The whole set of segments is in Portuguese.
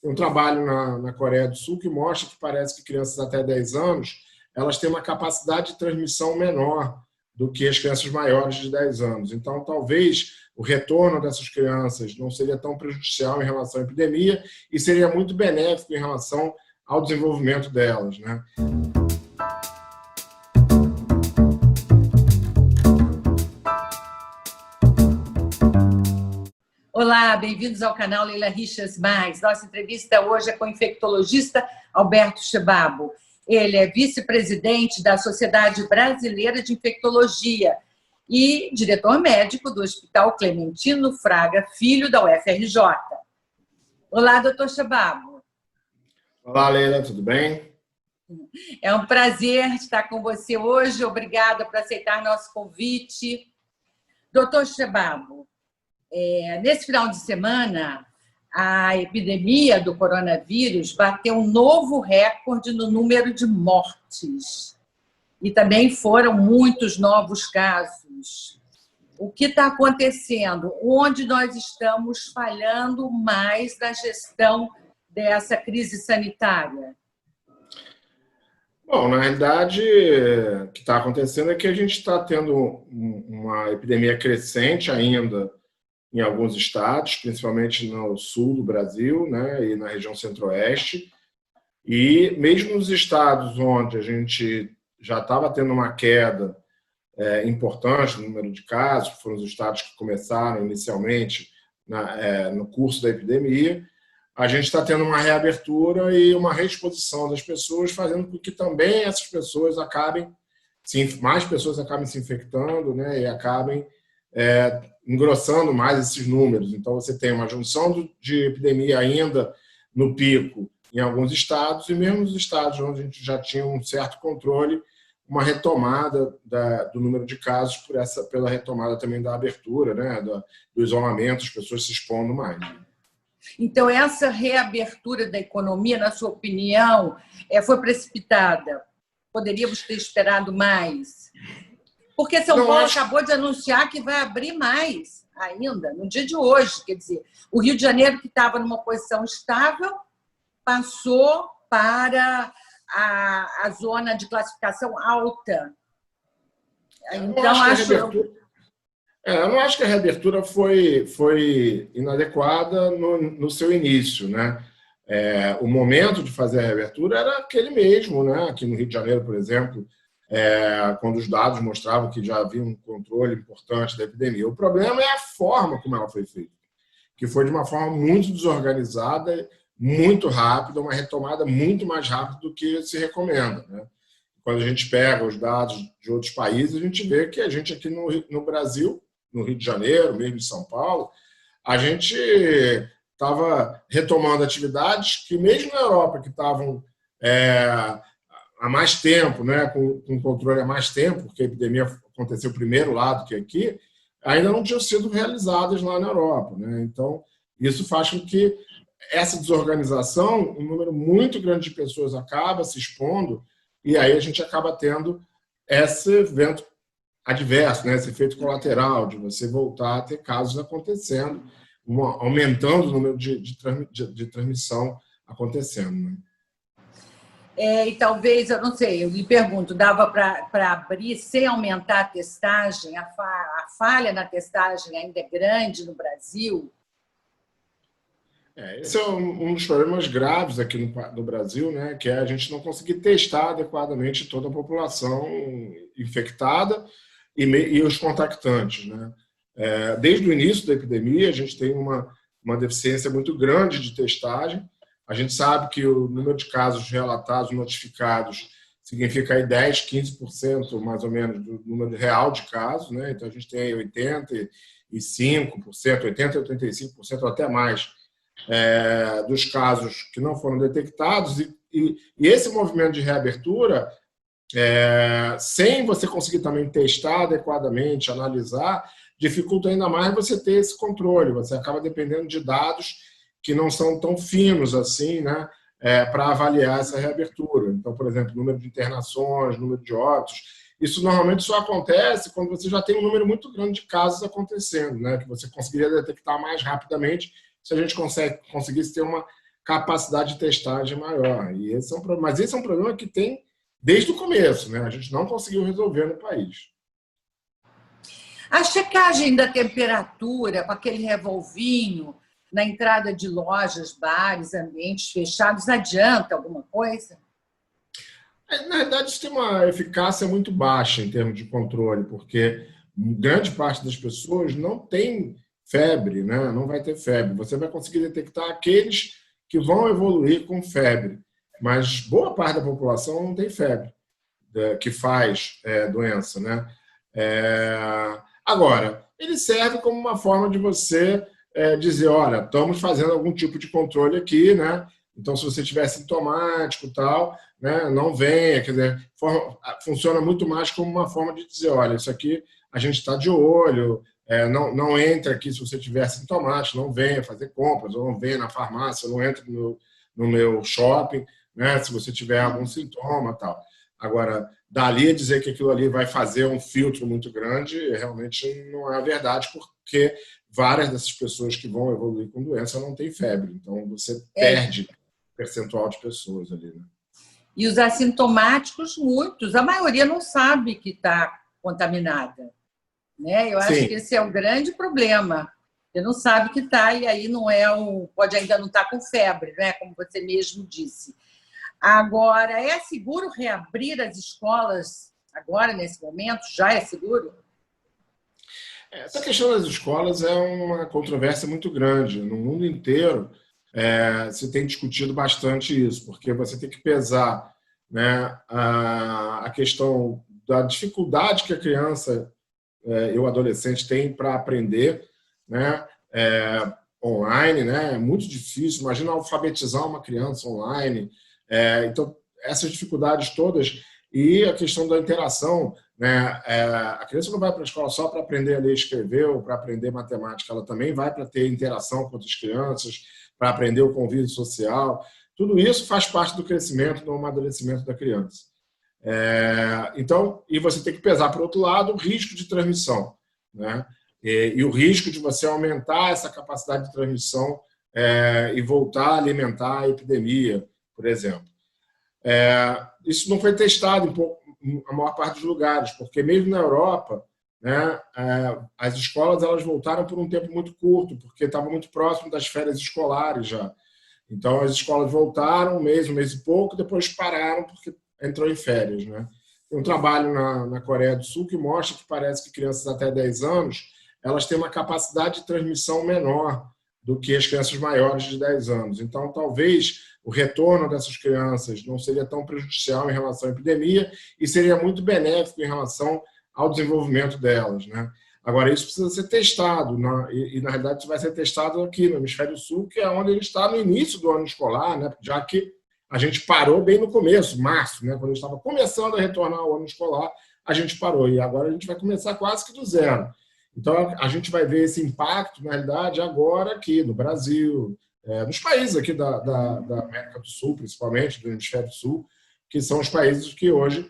tem um trabalho na Coreia do Sul que mostra que parece que crianças até 10 anos elas têm uma capacidade de transmissão menor do que as crianças maiores de 10 anos. Então, talvez o retorno dessas crianças não seria tão prejudicial em relação à epidemia e seria muito benéfico em relação ao desenvolvimento delas, né? Olá, bem-vindos ao canal Leila Richas Mais. Nossa entrevista hoje é com o infectologista Alberto Chebabo. Ele é vice-presidente da Sociedade Brasileira de Infectologia e diretor médico do Hospital Clementino Fraga Filho, da UFRJ. Olá, doutor Chebabo. Olá, Leila, tudo bem? É um prazer estar com você hoje. Obrigada por aceitar nosso convite. Doutor Chebabo, nesse final de semana, a epidemia do coronavírus bateu um novo recorde no número de mortes. E também foram muitos novos casos. O que está acontecendo? Onde nós estamos falhando mais na gestão dessa crise sanitária? Bom, na realidade, o que está acontecendo é que a gente está tendo uma epidemia crescente ainda em alguns estados, principalmente no sul do Brasil, né, e na região centro-oeste. E mesmo nos estados onde a gente já estava tendo uma queda importante no número de casos, que foram os estados que começaram inicialmente no curso da epidemia, a gente está tendo uma reabertura e uma reexposição das pessoas, fazendo com que também essas pessoas mais pessoas acabem se infectando, né, e acabem engrossando mais esses números. Então, você tem uma junção de epidemia ainda no pico em alguns estados, e mesmo nos estados onde a gente já tinha um certo controle, uma retomada do número de casos pela retomada também da abertura, né, do isolamento, as pessoas se expondo mais. Então, essa reabertura da economia, na sua opinião, foi precipitada? Poderíamos ter esperado mais? Porque São Paulo acabou de anunciar que vai abrir mais ainda, no dia de hoje. Quer dizer, o Rio de Janeiro, que estava numa posição estável, passou para a zona de classificação alta. Então, eu não acho que a reabertura foi inadequada no seu início, né? O momento de fazer a reabertura era aquele mesmo, né? Aqui no Rio de Janeiro, por exemplo, quando os dados mostravam que já havia um controle importante da epidemia. O problema é a forma como ela foi feita, que foi de uma forma muito desorganizada, muito rápida, uma retomada muito mais rápida do que se recomenda, né? Quando a gente pega os dados de outros países, a gente vê que a gente aqui no Brasil, no Rio de Janeiro, mesmo em São Paulo, a gente estava retomando atividades que mesmo na Europa, que estavam há mais tempo, né, com controle há mais tempo, porque a epidemia aconteceu primeiro lá do que aqui, ainda não tinham sido realizadas lá na Europa, né? Então, isso faz com que essa desorganização, um número muito grande de pessoas acaba se expondo, e aí a gente acaba tendo esse evento adverso, né, esse efeito colateral de você voltar a ter casos acontecendo, aumentando o número de transmissão acontecendo, né? E talvez, eu não sei, eu lhe pergunto, dava para abrir sem aumentar a testagem? A falha na testagem ainda é grande no Brasil? Esse é um dos problemas graves aqui no Brasil, né, que é a gente não conseguir testar adequadamente toda a população infectada e os contactantes, né? Desde o início da epidemia, a gente tem uma deficiência muito grande de testagem. A gente sabe que o número de casos relatados, notificados, significa aí 10, 15% mais ou menos do número real de casos, né? Então a gente tem aí 85%, 80%, 85% ou até mais dos casos que não foram detectados. E esse movimento de reabertura, sem você conseguir também testar adequadamente, analisar, dificulta ainda mais você ter esse controle. Você acaba dependendo de dados que não são tão finos assim, né, para avaliar essa reabertura. Então, por exemplo, número de internações, número de óbitos, isso normalmente só acontece quando você já tem um número muito grande de casos acontecendo, né, que você conseguiria detectar mais rapidamente se a gente conseguisse ter capacidade de testagem maior. Mas esse é um problema que tem desde o começo, né? A gente não conseguiu resolver no país. A checagem da temperatura com aquele revolvinho na entrada de lojas, bares, ambientes fechados, adianta alguma coisa? Na verdade, isso tem uma eficácia muito baixa em termos de controle, porque grande parte das pessoas não tem febre, né? Não vai ter febre. Você vai conseguir detectar aqueles que vão evoluir com febre, mas boa parte da população não tem febre, que faz doença, né? Agora, ele serve como uma forma de você dizer, olha, estamos fazendo algum tipo de controle aqui, né? Então, se você tiver sintomático e tal, né, não venha. Quer dizer, funciona muito mais como uma forma de dizer, olha, isso aqui a gente está de olho, não entre aqui se você tiver sintomático, não venha fazer compras, ou não venha na farmácia, não entre no meu shopping, né, se você tiver algum sintoma e tal. Agora, dali a dizer que aquilo ali vai fazer um filtro muito grande, realmente não é a verdade, porque várias dessas pessoas que vão evoluir com doença não têm febre. Então, você perde percentual de pessoas ali, né? E os assintomáticos, muitos, a maioria não sabe que está contaminada, né? Eu acho Sim. que esse é o grande problema. Você não sabe que está, e aí não pode ainda não estar com febre, né? Como você mesmo disse. Agora, é seguro reabrir as escolas agora, nesse momento? Já é seguro? Essa questão das escolas é uma controvérsia muito grande. No mundo inteiro, se tem discutido bastante isso, porque você tem que pesar, né, a questão da dificuldade que a criança e o adolescente tem para aprender, né, online, né? É muito difícil. Imagina alfabetizar uma criança online. Então, essas dificuldades todas e a questão da interação, né? A criança não vai para a escola só para aprender a ler e escrever ou para aprender matemática, ela também vai para ter interação com outras crianças, para aprender o convívio social. Tudo isso faz parte do crescimento, do amadurecimento da criança. Então, e você tem que pesar, por outro lado, o risco de transmissão, né? E o risco de você aumentar essa capacidade de transmissão e voltar a alimentar a epidemia, por exemplo. Isso não foi testado em a maior parte dos lugares, porque mesmo na Europa, né, as escolas elas voltaram por um tempo muito curto, porque estava muito próximo das férias escolares já. Então, as escolas voltaram um mês e pouco, depois pararam porque entrou em férias, né? Tem um trabalho na Coreia do Sul que mostra que parece que crianças até 10 anos elas têm uma capacidade de transmissão menor do que as crianças maiores de 10 anos. Então, talvez o retorno dessas crianças não seria tão prejudicial em relação à epidemia e seria muito benéfico em relação ao desenvolvimento delas, né? Agora, isso precisa ser testado, né? E na realidade, isso vai ser testado aqui no Hemisfério Sul, que é onde ele está no início do ano escolar, né? Já que a gente parou bem no começo, março, né? Quando a gente estava começando a retornar ao ano escolar, a gente parou. E agora a gente vai começar quase que do zero. Então, a gente vai ver esse impacto, na realidade, agora aqui no Brasil, nos países aqui da América do Sul, principalmente, do Hemisfério Sul, que são os países que hoje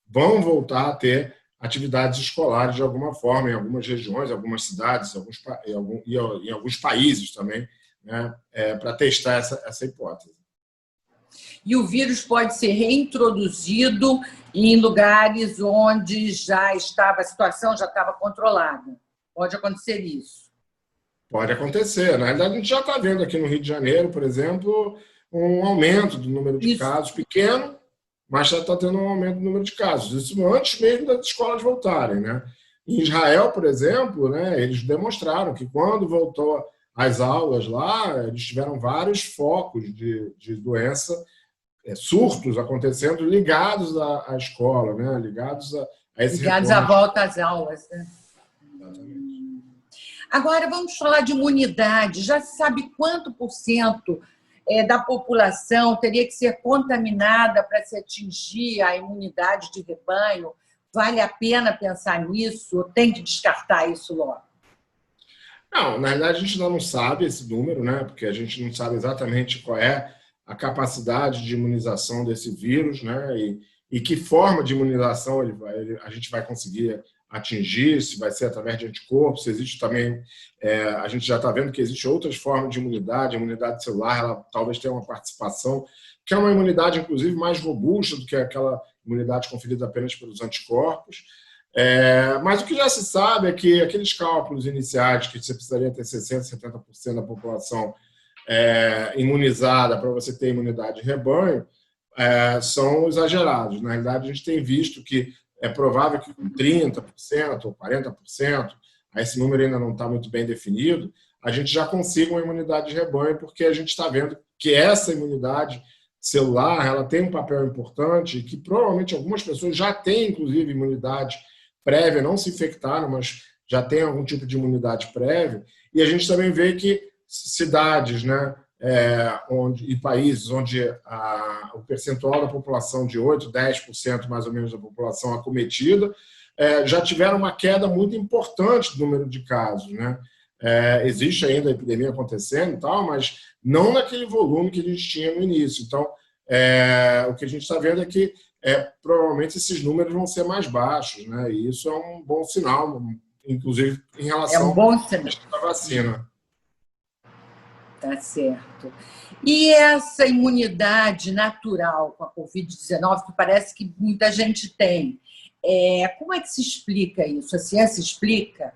vão voltar a ter atividades escolares de alguma forma, em algumas regiões, algumas cidades, em alguns países também, né, para testar essa hipótese. E o vírus pode ser reintroduzido em lugares onde a situação já estava controlada. Pode acontecer isso? Pode acontecer. Na realidade, a gente já está vendo aqui no Rio de Janeiro, por exemplo, um aumento do número de casos pequeno, mas já está tendo um aumento do número de casos. Isso antes mesmo das escolas voltarem, né? Em Israel, por exemplo, né, eles demonstraram que quando voltou às aulas lá, eles tiveram vários focos de doença, surtos acontecendo ligados à escola, né? Ligados a esse ligados à volta às aulas, né? Exatamente. Agora, vamos falar de imunidade. Já se sabe quanto por cento da população teria que ser contaminada para se atingir a imunidade de rebanho? Vale a pena pensar nisso ou tem que descartar isso logo? Não, na verdade, a gente ainda não sabe esse número, né? Porque a gente não sabe exatamente qual é a capacidade de imunização desse vírus, né? E que forma de imunização a gente vai conseguir atingir, se vai ser através de anticorpos, se existe também, a gente já está vendo que existem outras formas de imunidade, a imunidade celular, ela talvez tenha uma participação, que é uma imunidade, inclusive, mais robusta do que aquela imunidade conferida apenas pelos anticorpos. Mas o que já se sabe é que aqueles cálculos iniciais que você precisaria ter 60%, 70% da população imunizada para você ter imunidade de rebanho são exagerados. Na realidade, a gente tem visto que é provável que com 30% ou 40%, esse número ainda não está muito bem definido, a gente já consiga uma imunidade de rebanho, porque a gente está vendo que essa imunidade celular ela tem um papel importante e que provavelmente algumas pessoas já têm, inclusive, imunidade prévia, não se infectaram, mas já têm algum tipo de imunidade prévia. E a gente também vê que cidades, né, e países onde o percentual da população de 8%, 10% mais ou menos da população acometida, já tiveram uma queda muito importante do número de casos, né? Existe ainda a epidemia acontecendo e tal, mas não naquele volume que a gente tinha no início. Então, o que a gente está vendo é que provavelmente esses números vão ser mais baixos, né? E isso é um bom sinal, inclusive em relação à vacina. Tá certo. E essa imunidade natural com a Covid-19, que parece que muita gente tem, como é que se explica isso? A ciência explica?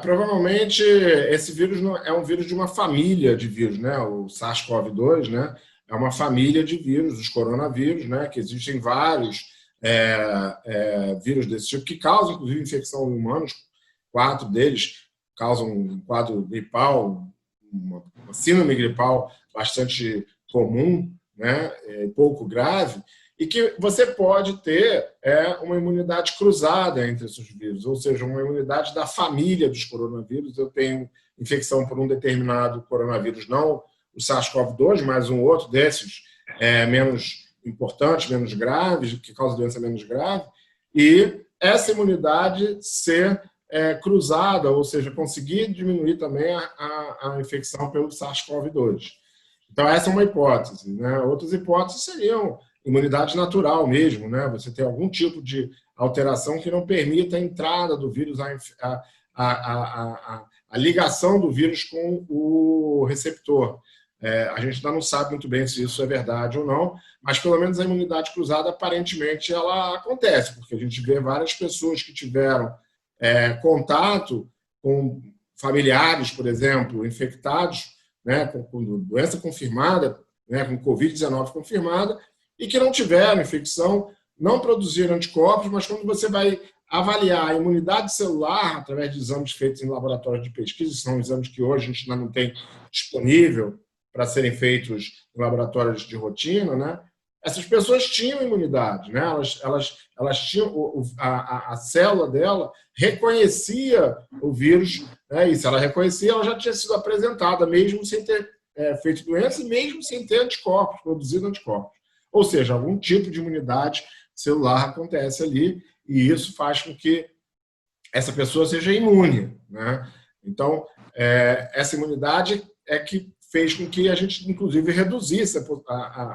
Provavelmente esse vírus é um vírus de uma família de vírus, né? O SARS-CoV-2, né? É uma família de vírus, os coronavírus, né? Que existem vários vírus desse tipo que causam, inclusive, infecção em humanos. 4 deles causam um quadro gripal, uma síndrome gripal bastante comum, né? Pouco grave, e que você pode ter uma imunidade cruzada entre esses vírus, ou seja, uma imunidade da família dos coronavírus. Eu tenho infecção por um determinado coronavírus, não o SARS-CoV-2, mas um outro desses menos importantes, menos graves, que causa doença menos grave, e essa imunidade ser cruzada, ou seja, conseguir diminuir também a infecção pelo SARS-CoV-2. Então, essa é uma hipótese, né? Outras hipóteses seriam imunidade natural mesmo, né? Você tem algum tipo de alteração que não permita a entrada do vírus, a ligação do vírus com o receptor. A gente ainda não sabe muito bem se isso é verdade ou não, mas pelo menos a imunidade cruzada, aparentemente, ela acontece, porque a gente vê várias pessoas que tiveram contato com familiares, por exemplo, infectados, né, com doença confirmada, né, com Covid-19 confirmada, e que não tiveram infecção, não produziram anticorpos, mas quando você vai avaliar a imunidade celular através de exames feitos em laboratórios de pesquisa, são exames que hoje a gente ainda não tem disponível para serem feitos em laboratórios de rotina, né? Essas pessoas tinham imunidade, né? Elas tinham a célula dela reconhecia o vírus, né? E se ela reconhecia, ela já tinha sido apresentada, mesmo sem ter feito doença e mesmo sem ter anticorpos, produzido anticorpos. Ou seja, algum tipo de imunidade celular acontece ali e isso faz com que essa pessoa seja imune, né? Então, essa imunidade é que fez com que a gente, inclusive, reduzisse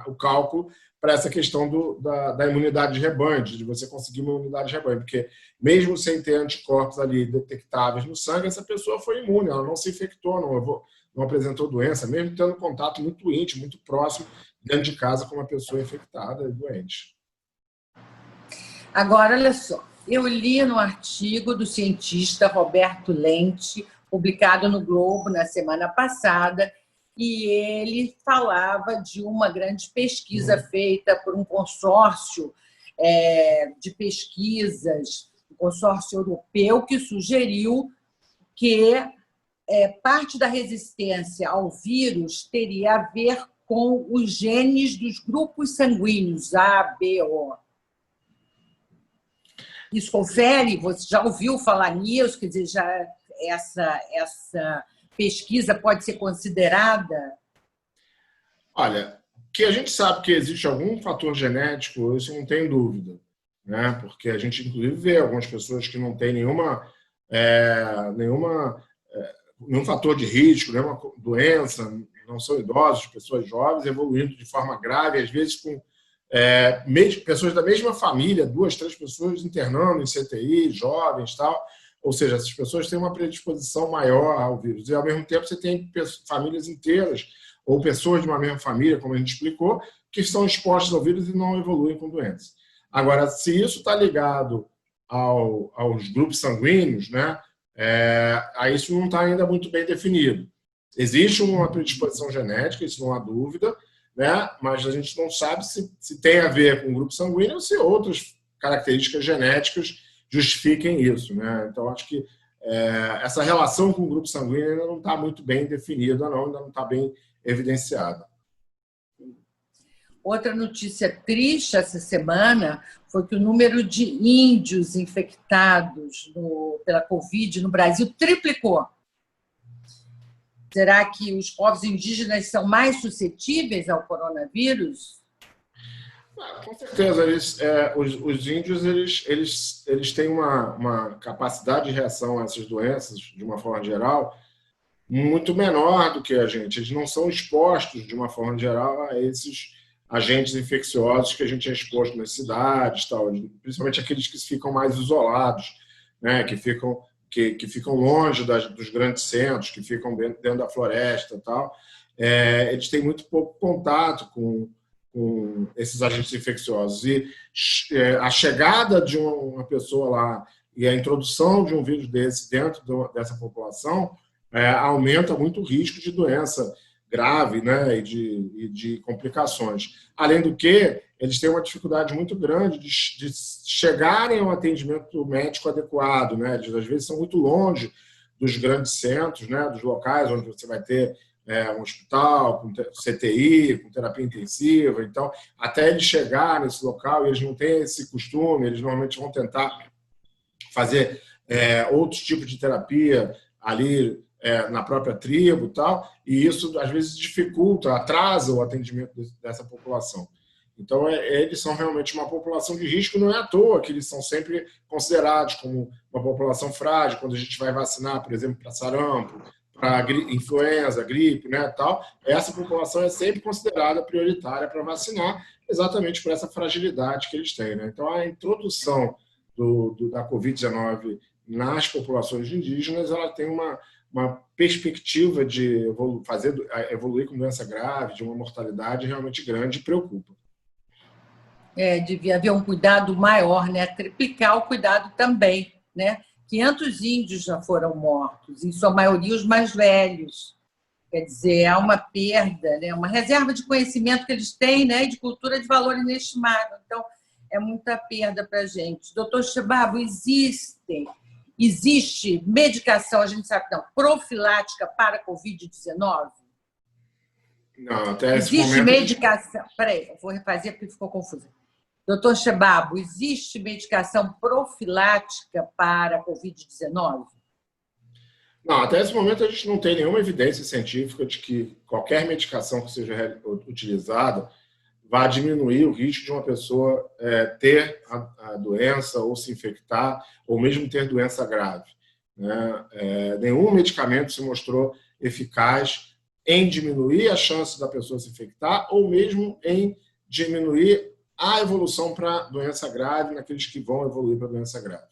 o cálculo para essa questão da imunidade de rebanho, de você conseguir uma imunidade de rebanho, porque mesmo sem ter anticorpos ali detectáveis no sangue, essa pessoa foi imune, ela não se infectou, não apresentou doença, mesmo tendo contato muito íntimo, muito próximo, dentro de casa com uma pessoa infectada e doente. Agora, olha só, eu li no artigo do cientista Roberto Lente, publicado no Globo na semana passada, e ele falava de uma grande pesquisa feita por um consórcio de pesquisas, um consórcio europeu, que sugeriu que parte da resistência ao vírus teria a ver com os genes dos grupos sanguíneos A, B, O. Isso confere? Você já ouviu falar nisso? Quer dizer, já essa pesquisa pode ser considerada? Olha, que a gente sabe que existe algum fator genético, isso não tem dúvida, né? Porque a gente, inclusive, vê algumas pessoas que não têm nenhum fator de risco, nenhuma doença, não são idosos, pessoas jovens, evoluindo de forma grave, às vezes com pessoas da mesma família, 2, 3 pessoas internando em CTI, jovens, tal. Ou seja, essas pessoas têm uma predisposição maior ao vírus. E, ao mesmo tempo, você tem famílias inteiras, ou pessoas de uma mesma família, como a gente explicou, que estão expostas ao vírus e não evoluem com doença. Agora, se isso está ligado aos grupos sanguíneos, né, aí isso não está ainda muito bem definido. Existe uma predisposição genética, isso não há dúvida, né, mas a gente não sabe se tem a ver com o grupo sanguíneo ou se outras características genéticas justifiquem isso, né? Então, acho que essa relação com o grupo sanguíneo ainda não está muito bem definida, ainda não está bem evidenciada. Outra notícia triste essa semana foi que o número de índios infectados pela Covid no Brasil triplicou. Será que os povos indígenas são mais suscetíveis ao coronavírus? Com certeza, os índios eles têm uma capacidade de reação a essas doenças, de uma forma geral, muito menor do que a gente. Eles não são expostos, de uma forma geral, a esses agentes infecciosos que a gente é exposto nas cidades, tal, principalmente aqueles que ficam mais isolados, né, que ficam longe dos grandes centros, que ficam dentro da floresta, tal. Eles têm muito pouco contato com esses agentes infecciosos. E a chegada de uma pessoa lá e a introdução de um vírus desse dentro dessa população aumenta muito o risco de doença grave, né, e de complicações. Além do que, eles têm uma dificuldade muito grande de chegarem ao atendimento médico adequado, né? Eles, às vezes, são muito longe dos grandes centros, né, dos locais onde você vai ter um hospital, com CTI, com terapia intensiva. Então, até eles chegar nesse local, eles não têm esse costume, eles normalmente vão tentar fazer outros tipos de terapia ali na própria tribo e tal, e isso, às vezes, dificulta, atrasa o atendimento dessa população. Então, eles são realmente uma população de risco, não é à toa que eles são sempre considerados como uma população frágil, quando a gente vai vacinar, por exemplo, para sarampo, para influenza, gripe, né, tal, essa população é sempre considerada prioritária para vacinar, exatamente por essa fragilidade que eles têm, né? Então, a introdução da Covid-19 nas populações indígenas, ela tem uma perspectiva de evoluir com doença grave, de uma mortalidade realmente grande e preocupa. Devia haver um cuidado maior, né? Triplicar o cuidado também, né? 500 índios já foram mortos, em sua maioria os mais velhos. Quer dizer, há uma perda, né? Uma reserva de conhecimento que eles têm, né? E de cultura de valor inestimável. Então, é muita perda para a gente. Doutor Chebabo, existe medicação, a gente sabe que não, profilática para a Covid-19? Não, até esse existe momento... medicação... Peraí, eu vou refazer porque ficou confusa. Doutor Chebabo, existe medicação profilática para a Covid-19? Não, até esse momento a gente não tem nenhuma evidência científica de que qualquer medicação que seja utilizada vai diminuir o risco de uma pessoa ter a doença ou se infectar, ou mesmo ter doença grave, né? Nenhum medicamento se mostrou eficaz em diminuir a chance da pessoa se infectar ou mesmo em diminuir a evolução para doença grave naqueles que vão evoluir para doença grave.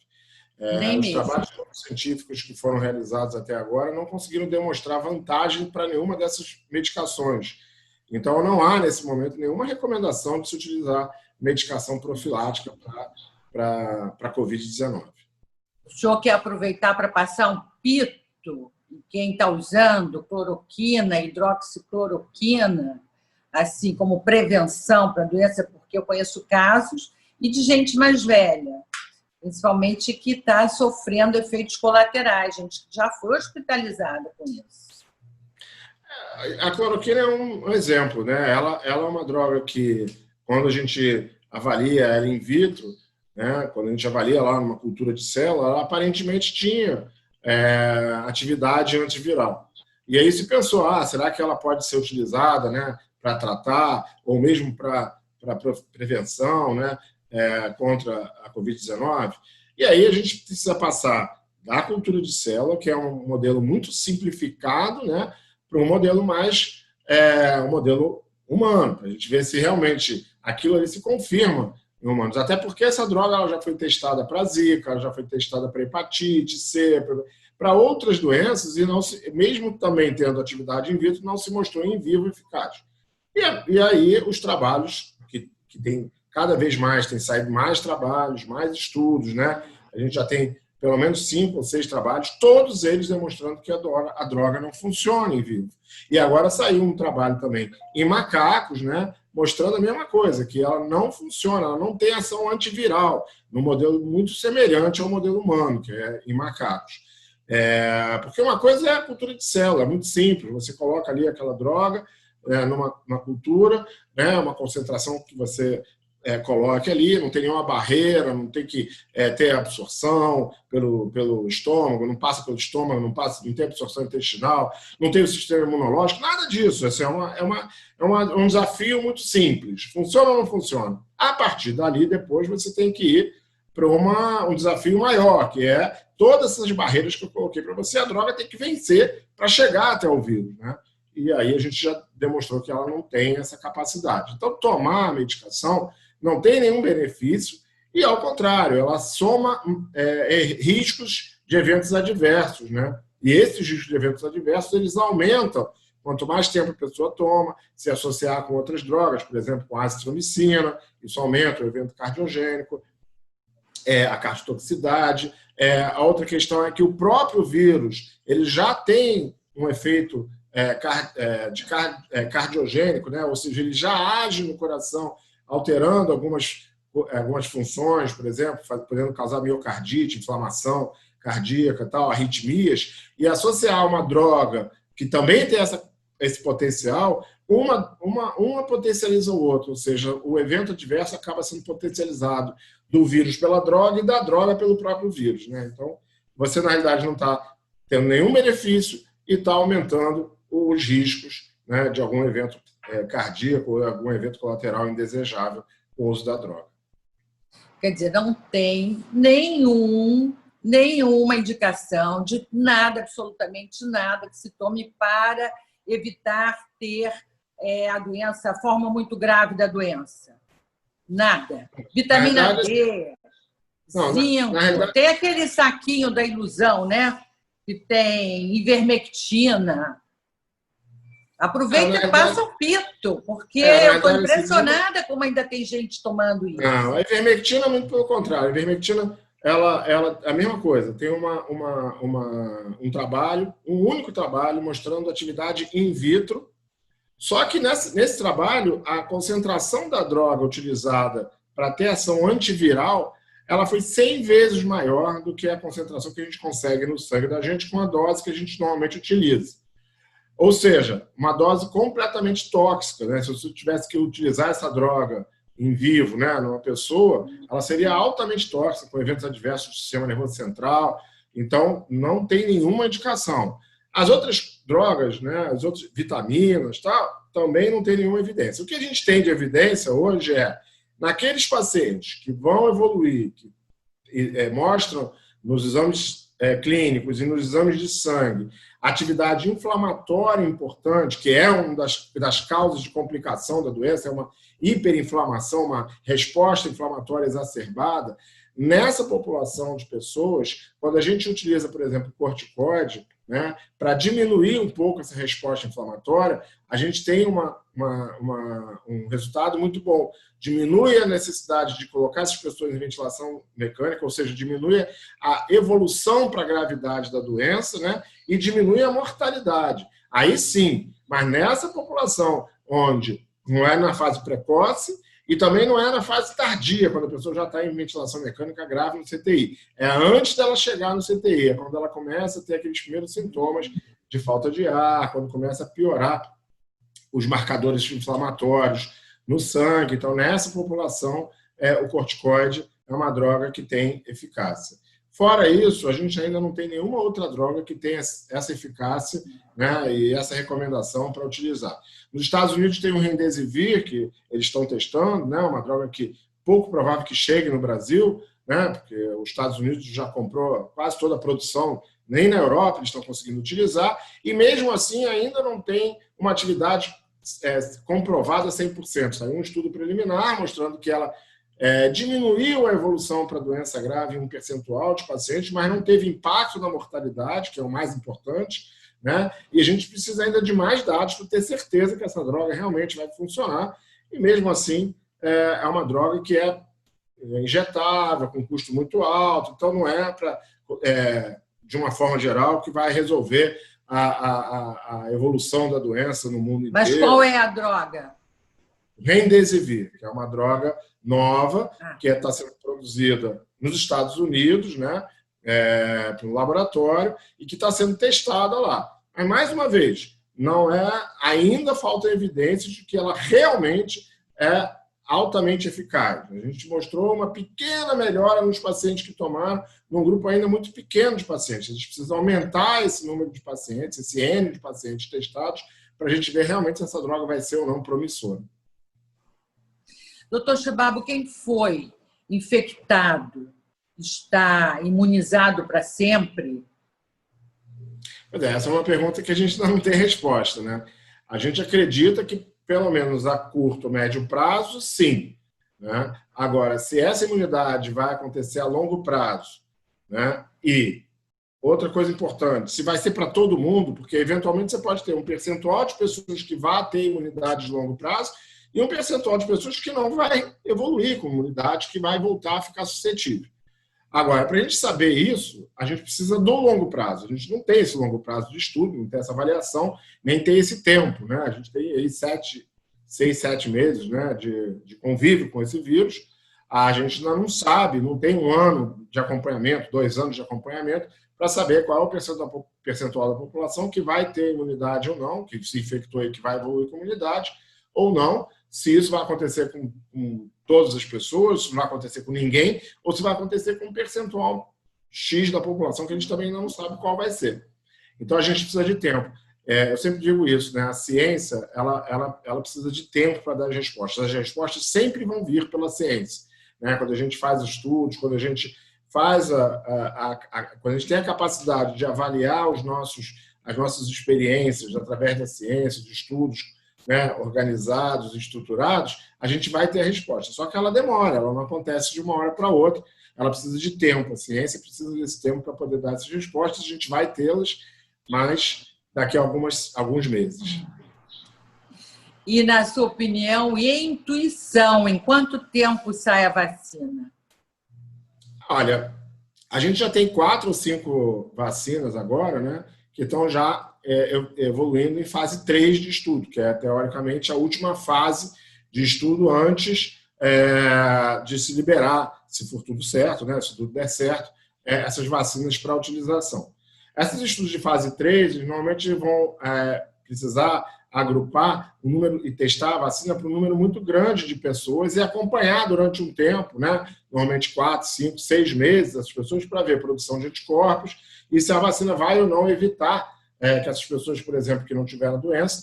Os trabalhos científicos que foram realizados até agora não conseguiram demonstrar vantagem para nenhuma dessas medicações. Então, não há, nesse momento, nenhuma recomendação de se utilizar medicação profilática para a Covid-19. O senhor quer aproveitar para passar um pito em quem está usando cloroquina, hidroxicloroquina, assim como prevenção para a doença, porque eu conheço casos, e de gente mais velha, principalmente que está sofrendo efeitos colaterais, gente que já foi hospitalizada com isso. A cloroquina é um exemplo, né? Ela é uma droga que, quando a gente avalia ela in vitro, né? Quando a gente avalia lá numa cultura de célula, ela aparentemente tinha atividade antiviral. E aí se pensou, será que ela pode ser utilizada, né, para tratar, ou mesmo para prevenção, né, contra a Covid-19? E aí a gente precisa passar da cultura de célula, que é um modelo muito simplificado, né, para um modelo mais um modelo humano, para a gente ver se realmente aquilo ali se confirma em humanos. Até porque essa droga ela já foi testada para Zika, ela já foi testada para hepatite C, para outras doenças, e não se, mesmo também tendo atividade in vitro, não se mostrou em vivo eficaz. E aí os trabalhos, que tem cada vez mais, tem saído mais trabalhos, mais estudos, né? A gente já tem pelo menos 5 ou 6 trabalhos, todos eles demonstrando que a droga não funciona em vivo. E agora saiu um trabalho também em macacos, né, mostrando a mesma coisa, que ela não funciona, ela não tem ação antiviral, num modelo muito semelhante ao modelo humano, que é em macacos. Porque uma coisa é a cultura de célula, é muito simples, você coloca ali aquela droga numa cultura, né, uma concentração que você coloque ali, não tem nenhuma barreira, não tem que ter absorção pelo estômago, não passa pelo estômago, não tem absorção intestinal, não tem o sistema imunológico, nada disso. Esse é um desafio muito simples. Funciona ou não funciona? A partir dali, depois, você tem que ir para um desafio maior, que é todas essas barreiras que eu coloquei para você, a droga tem que vencer para chegar até o vírus, né? E aí a gente já demonstrou que ela não tem essa capacidade. Então, tomar a medicação não tem nenhum benefício e, ao contrário, ela soma riscos de eventos adversos, né? E esses riscos de eventos adversos, eles aumentam quanto mais tempo a pessoa toma, se associar com outras drogas, por exemplo, com a azitromicina, isso aumenta o evento cardiogênico, a cardiotoxicidade. A outra questão é que o próprio vírus ele já tem um efeito cardiogênico, né? Ou seja, ele já age no coração, alterando algumas funções, por exemplo, podendo causar miocardite, inflamação cardíaca, tal, arritmias, e associar uma droga que também tem esse potencial, uma potencializa o outro, ou seja, o evento adverso acaba sendo potencializado do vírus pela droga e da droga pelo próprio vírus, né? Então, você, na realidade, não está tendo nenhum benefício e está aumentando os riscos, né, de algum evento cardíaco ou algum evento colateral indesejável com o uso da droga. Quer dizer, não tem nenhuma indicação de nada, absolutamente nada, que se tome para evitar ter a doença, a forma muito grave da doença. Nada. Vitamina D, zinco, tem aquele saquinho da ilusão, né? Que tem ivermectina. Aproveita e passa o pito, porque eu estou impressionada como ainda tem gente tomando isso. Não, a ivermectina é muito pelo contrário. A ivermectina, ela é a mesma coisa. Tem um trabalho, um único trabalho, mostrando atividade in vitro. Só que nesse trabalho, a concentração da droga utilizada para ter ação antiviral, ela foi 100 vezes maior do que a concentração que a gente consegue no sangue da gente com a dose que a gente normalmente utiliza. Ou seja, uma dose completamente tóxica, né? Se você tivesse que utilizar essa droga em vivo, né, numa pessoa, ela seria altamente tóxica, com eventos adversos do sistema nervoso central. Então, não tem nenhuma indicação. As outras drogas, né, as outras vitaminas, também não tem nenhuma evidência. O que a gente tem de evidência hoje naqueles pacientes que vão evoluir, que mostram nos exames clínicos e nos exames de sangue atividade inflamatória importante, que é uma das causas de complicação da doença, é uma hiperinflamação, uma resposta inflamatória exacerbada. Nessa população de pessoas, quando a gente utiliza, por exemplo, corticoide, né, para diminuir um pouco essa resposta inflamatória, a gente tem um resultado muito bom. Diminui a necessidade de colocar essas pessoas em ventilação mecânica, ou seja, diminui a evolução para a gravidade da doença, né, e diminui a mortalidade. Aí sim, mas nessa população onde não é na fase precoce e também não é na fase tardia, quando a pessoa já está em ventilação mecânica grave no CTI. É antes dela chegar no CTI, é quando ela começa a ter aqueles primeiros sintomas de falta de ar, quando começa a piorar os marcadores inflamatórios no sangue. Então, nessa população, o corticoide é uma droga que tem eficácia. Fora isso, a gente ainda não tem nenhuma outra droga que tenha essa eficácia, né, e essa recomendação para utilizar. Nos Estados Unidos tem o Remdesivir, que eles estão testando, né, uma droga que pouco provável que chegue no Brasil, né, porque os Estados Unidos já comprou quase toda a produção, nem na Europa eles estão conseguindo utilizar, e mesmo assim ainda não tem uma atividade comprovada 100%. Saiu um estudo preliminar mostrando que ela diminuiu a evolução para doença grave em um percentual de pacientes, mas não teve impacto na mortalidade, que é o mais importante, né? E a gente precisa ainda de mais dados para ter certeza que essa droga realmente vai funcionar. E mesmo assim, é uma droga que é injetável, com custo muito alto, então não é para, de uma forma geral, que vai resolver a evolução da doença no mundo inteiro. Mas qual é a droga? Remdesivir, que é uma droga nova, que está sendo produzida nos Estados Unidos, né, pelo laboratório, e que está sendo testada lá. Mas, mais uma vez, ainda falta evidência de que ela realmente é altamente eficaz. A gente mostrou uma pequena melhora nos pacientes que tomaram, num grupo ainda muito pequeno de pacientes. A gente precisa aumentar esse número de pacientes, esse N de pacientes testados, para a gente ver realmente se essa droga vai ser ou não promissora. Doutor Chebabo, quem foi infectado está imunizado para sempre? Essa é uma pergunta que a gente ainda não tem resposta, né? A gente acredita que, pelo menos a curto ou médio prazo, sim, né? Agora, se essa imunidade vai acontecer a longo prazo, né? E outra coisa importante, se vai ser para todo mundo, porque eventualmente você pode ter um percentual de pessoas que vai ter imunidade de longo prazo e um percentual de pessoas que não vai evoluir com imunidade, que vai voltar a ficar suscetível. Agora, para a gente saber isso, a gente precisa do longo prazo. A gente não tem esse longo prazo de estudo, não tem essa avaliação, nem tem esse tempo, né? A gente tem aí 6, 7 meses, né, de convívio com esse vírus. A gente ainda não sabe, não tem 1 ano de acompanhamento, 2 anos de acompanhamento, para saber qual é o percentual da população que vai ter imunidade ou não, que se infectou e que vai evoluir com imunidade, ou não, se isso vai acontecer com todas as pessoas, se vai acontecer com ninguém, ou se vai acontecer com um percentual X da população, que a gente também não sabe qual vai ser. Então, a gente precisa de tempo. Eu sempre digo isso, né? A ciência ela precisa de tempo para dar as respostas. As respostas sempre vão vir pela ciência, né? Quando a gente faz estudos, quando a gente faz quando a gente tem a capacidade de avaliar as nossas experiências através da ciência, de estudos, né, organizados, estruturados, a gente vai ter a resposta. Só que ela demora, ela não acontece de uma hora para outra, ela precisa de tempo. A ciência precisa desse tempo para poder dar essas respostas, a gente vai tê-las, mas daqui a alguns meses. E, na sua opinião e intuição, em quanto tempo sai a vacina? Olha, a gente já tem 4 ou 5 vacinas agora, né, que estão já evoluindo em fase 3 de estudo, que é, teoricamente, a última fase de estudo antes de se liberar, se for tudo certo, né, se tudo der certo, essas vacinas para utilização. Esses estudos de fase 3, eles normalmente vão precisar agrupar o número e testar a vacina para um número muito grande de pessoas e acompanhar durante um tempo, né, normalmente 4, 5, 6 meses, essas pessoas, para ver a produção de anticorpos e se a vacina vai ou não evitar que essas pessoas, por exemplo, que não tiveram a doença,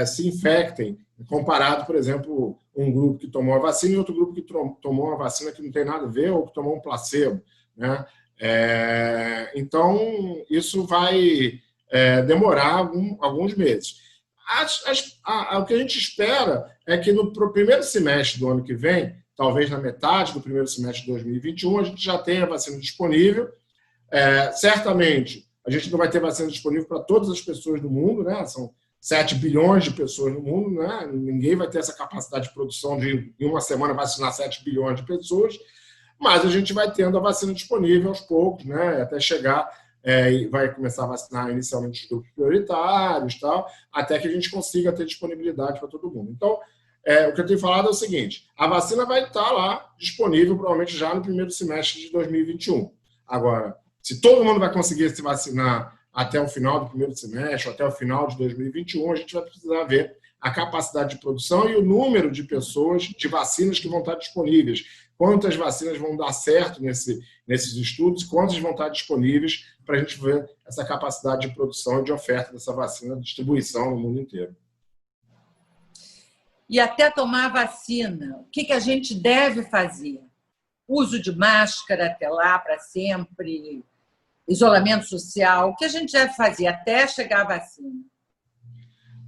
se infectem, comparado, por exemplo, um grupo que tomou a vacina e outro grupo que tomou uma vacina que não tem nada a ver ou que tomou um placebo, né? Então, isso vai demorar alguns meses. O que a gente espera é que no primeiro semestre do ano que vem, talvez na metade do primeiro semestre de 2021, a gente já tenha a vacina disponível. Certamente, a gente não vai ter vacina disponível para todas as pessoas do mundo, né? São 7 bilhões de pessoas no mundo, né? Ninguém vai ter essa capacidade de produção de, em uma semana, vacinar 7 bilhões de pessoas, mas a gente vai tendo a vacina disponível aos poucos, né? Até chegar, e vai começar a vacinar inicialmente os grupos prioritários, tal, até que a gente consiga ter disponibilidade para todo mundo. Então, o que eu tenho falado é o seguinte: a vacina vai estar lá disponível, provavelmente já no primeiro semestre de 2021. Agora, se todo mundo vai conseguir se vacinar até o final do primeiro semestre, até o final de 2021, a gente vai precisar ver a capacidade de produção e o número de pessoas, de vacinas que vão estar disponíveis. Quantas vacinas vão dar certo nesses estudos, quantas vão estar disponíveis para a gente ver essa capacidade de produção e de oferta dessa vacina, distribuição no mundo inteiro. E até tomar a vacina, o que a gente deve fazer? Uso de máscara até lá, para sempre? Isolamento social? O que a gente deve fazer até chegar a vacina?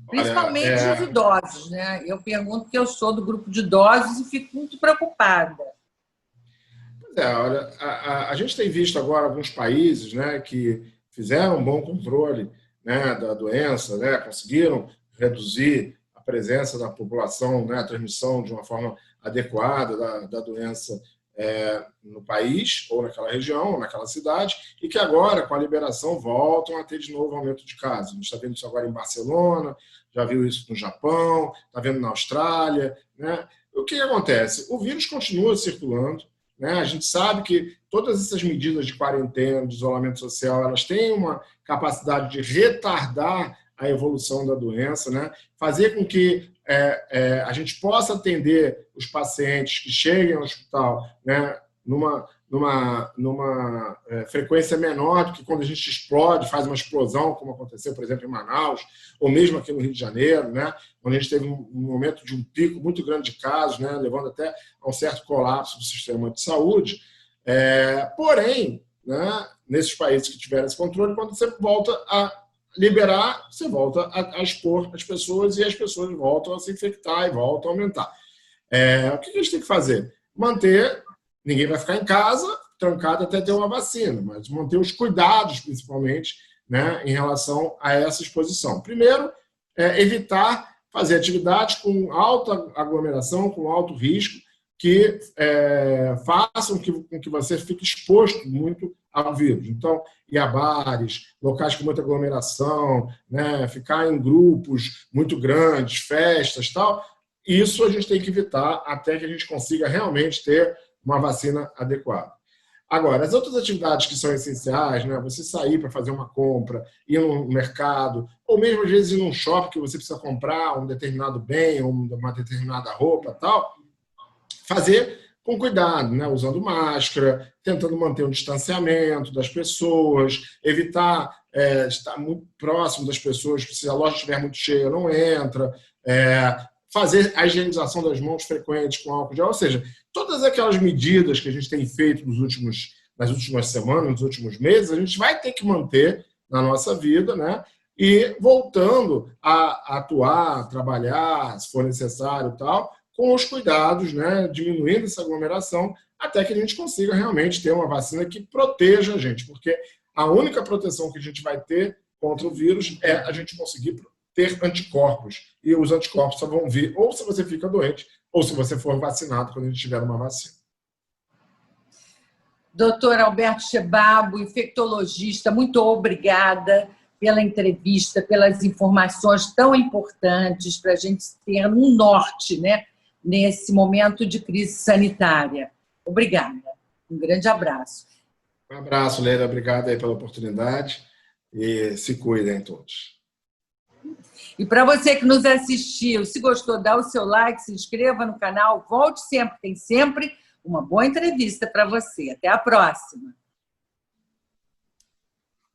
Principalmente os idosos, né? Eu pergunto porque eu sou do grupo de idosos e fico muito preocupada. Olha, a gente tem visto agora alguns países, né, que fizeram um bom controle, né, da doença, né, conseguiram reduzir a presença da população, né, a transmissão de uma forma adequada da doença no país, ou naquela região, ou naquela cidade, e que agora, com a liberação, voltam a ter de novo aumento de casos. A gente está vendo isso agora em Barcelona, já viu isso no Japão, está vendo na Austrália, né? O que acontece? O vírus continua circulando, né? A gente sabe que todas essas medidas de quarentena, de isolamento social, elas têm uma capacidade de retardar a evolução da doença, né? Fazer com que a gente possa atender os pacientes que cheguem ao hospital, né, numa frequência menor do que quando a gente explode, faz uma explosão, como aconteceu, por exemplo, em Manaus, ou mesmo aqui no Rio de Janeiro, né, quando a gente teve um momento de um pico muito grande de casos, né, levando até a um certo colapso do sistema de saúde. Porém, né, nesses países que tiveram esse controle, quando você volta a liberar, você volta a expor as pessoas e as pessoas voltam a se infectar e voltam a aumentar. O que a gente tem que fazer? Manter, ninguém vai ficar em casa trancado até ter uma vacina, mas manter os cuidados, principalmente, né, em relação a essa exposição. Primeiro, evitar fazer atividades com alta aglomeração, com alto risco, que façam com que você fique exposto muito ao vírus. Então, ir a bares, locais com muita aglomeração, né, ficar em grupos muito grandes, festas, tal, isso a gente tem que evitar até que a gente consiga realmente ter uma vacina adequada. Agora, as outras atividades que são essenciais, né, você sair para fazer uma compra, ir no mercado, ou mesmo às vezes ir num shopping que você precisa comprar um determinado bem, uma determinada roupa, tal, fazer com cuidado, né? Usando máscara, tentando manter um distanciamento das pessoas, evitar estar muito próximo das pessoas, se a loja estiver muito cheia, não entra, fazer a higienização das mãos frequentes com álcool gel, ou seja, todas aquelas medidas que a gente tem feito nas últimas semanas, nos últimos meses, a gente vai ter que manter na nossa vida, né? E voltando a atuar, a trabalhar, se for necessário e tal, com os cuidados, né, diminuindo essa aglomeração, até que a gente consiga realmente ter uma vacina que proteja a gente, porque a única proteção que a gente vai ter contra o vírus é a gente conseguir ter anticorpos, e os anticorpos só vão vir ou se você fica doente, ou se você for vacinado quando a gente tiver uma vacina. Doutor Alberto Chebabo, infectologista, muito obrigada pela entrevista, pelas informações tão importantes para a gente ter um norte, né, nesse momento de crise sanitária. Obrigada. Um grande abraço. Um abraço, Leila. Obrigado aí pela oportunidade e se cuidem todos. E para você que nos assistiu, se gostou, dá o seu like, se inscreva no canal, volte sempre, tem sempre uma boa entrevista para você. Até a próxima.